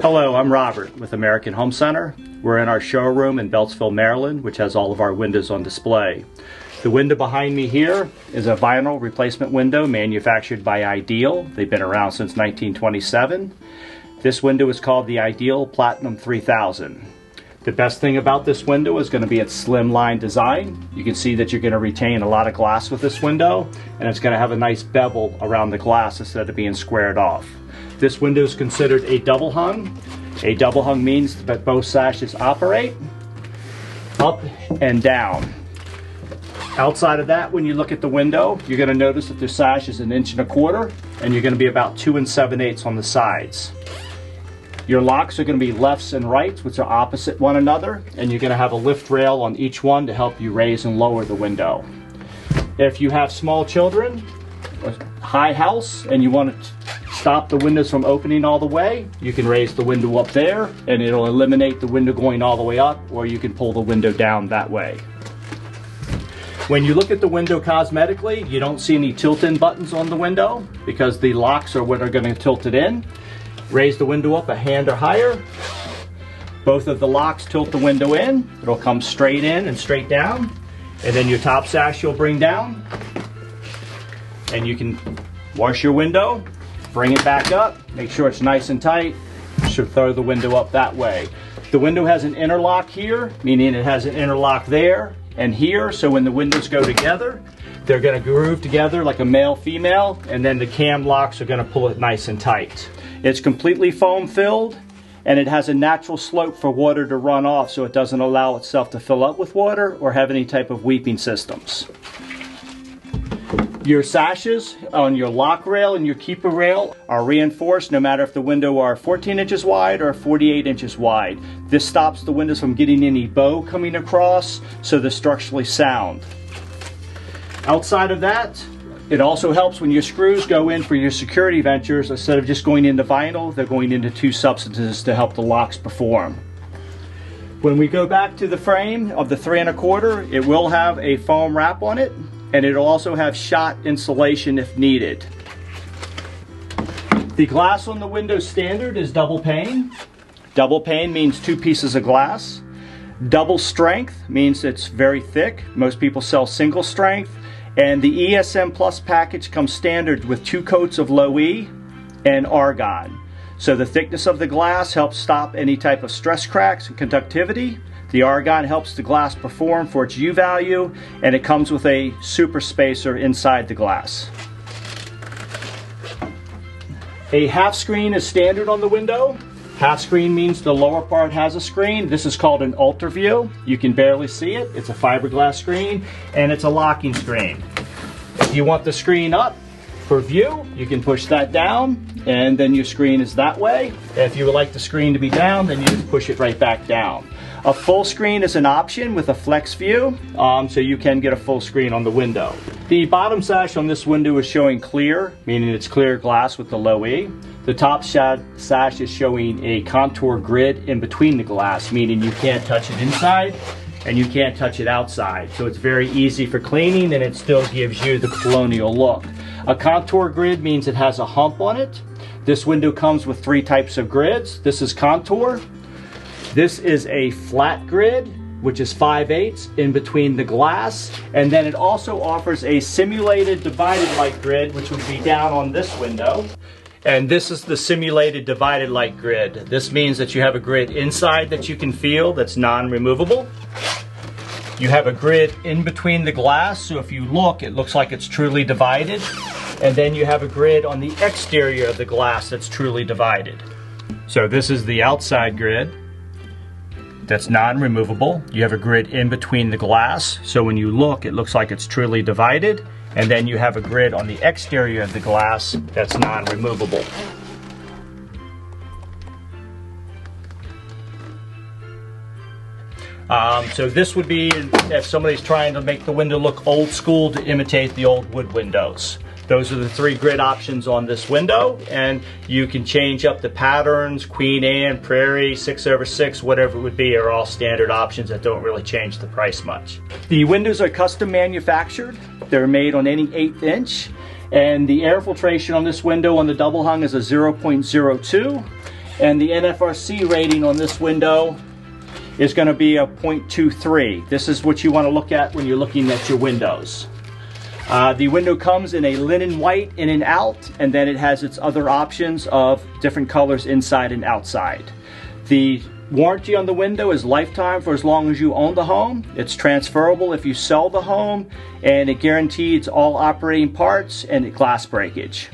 Hello, I'm Robert with American Home Center. We're in our showroom in Beltsville, Maryland, which has all of our windows on display. The window behind me here is a vinyl replacement window manufactured by Ideal. They've been around since 1927. This window is called the Ideal Platinum 3000. The best thing about this window is going to be its slimline design. You can see that you're going to retain a lot of glass with this window, and it's going to have a nice bevel around the glass instead of being squared off. This window is considered a double hung. A double hung means that both sashes operate up and down. Outside of that, when you look at the window, you're going to notice that the sash is 1 1/4 inches, and you're going to be about 2 7/8 on the sides. Your locks are going to be lefts and rights, which are opposite one another, and you're going to have a lift rail on each one to help you raise and lower the window. If you have small children, a high house, and you want to stop the windows from opening all the way, you can raise the window up there and it'll eliminate the window going all the way up, or you can pull the window down that way. When you look at the window cosmetically, you don't see any tilt-in buttons on the window because the locks are what are going to tilt it in. Raise the window up a hand or higher. Both of the locks tilt the window in. It'll come straight in and straight down. And then your top sash you'll bring down. And you can wash your window, bring it back up, make sure it's nice and tight. You should throw the window up that way. The window has an interlock here, meaning it has an interlock there and here, so when the windows go together, they're going to groove together like a male-female, and then the cam locks are going to pull it nice and tight. It's completely foam filled, and it has a natural slope for water to run off, so it doesn't allow itself to fill up with water or have any type of weeping systems. Your sashes on your lock rail and your keeper rail are reinforced no matter if the window are 14 inches wide or 48 inches wide. This stops the windows from getting any bow coming across, so they're structurally sound. Outside of that, it also helps when your screws go in for your security ventures. Instead of just going into vinyl, they're going into 2 substances to help the locks perform. When we go back to the frame of the 3 1/4, it will have a foam wrap on it, and it'll also have shot insulation if needed. The glass on the window standard is double pane. Double pane means 2 pieces of glass. Double strength means it's very thick. Most people sell single strength. And the ESM Plus package comes standard with 2 coats of Low E and argon. So the thickness of the glass helps stop any type of stress cracks and conductivity. The argon helps the glass perform for its U value, and it comes with a super spacer inside the glass. A half screen is standard on the window. Half screen means the lower part has a screen. This is called an Ultra View. You can barely see it. It's a fiberglass screen, and it's a locking screen. If you want the screen up for view, you can push that down, and then your screen is that way. If you would like the screen to be down, then you just push it right back down. A full screen is an option with a flex view, so you can get a full screen on the window. The bottom sash on this window is showing clear, meaning it's clear glass with the Low E. The top sash is showing a contour grid in between the glass, meaning you can't touch it inside and you can't touch it outside. So it's very easy for cleaning, and it still gives you the colonial look. A contour grid means it has a hump on it. This window comes with 3 types of grids. This is contour. This is a flat grid, which is 5/8 in between the glass. And then it also offers a simulated divided light grid, which would be down on this window. And this is the simulated divided light grid. This means that you have a grid inside that you can feel that's non-removable. You have a grid in between the glass, so if you look, it looks like it's truly divided. And then you have a grid on the exterior of the glass that's truly divided. So this is the outside grid that's non-removable. You have a grid in between the glass, so when you look, it looks like it's truly divided. And then you have a grid on the exterior of the glass that's non-removable. So this would be if somebody's trying to make the window look old school to imitate the old wood windows. Those are the 3 grid options on this window, and you can change up the patterns. Queen Anne, Prairie, 6/6, whatever it would be, are all standard options that don't really change the price much. The windows are custom manufactured. They're made on any 1/8 inch, and the air filtration on this window on the double hung is a 0.02. And the NFRC rating on this window is going to be a 0.23. This is what you want to look at when you're looking at your windows. The window comes in a linen white in and out, and then it has its other options of different colors inside and outside. The warranty on the window is lifetime for as long as you own the home. It's transferable if you sell the home, and it guarantees all operating parts and glass breakage.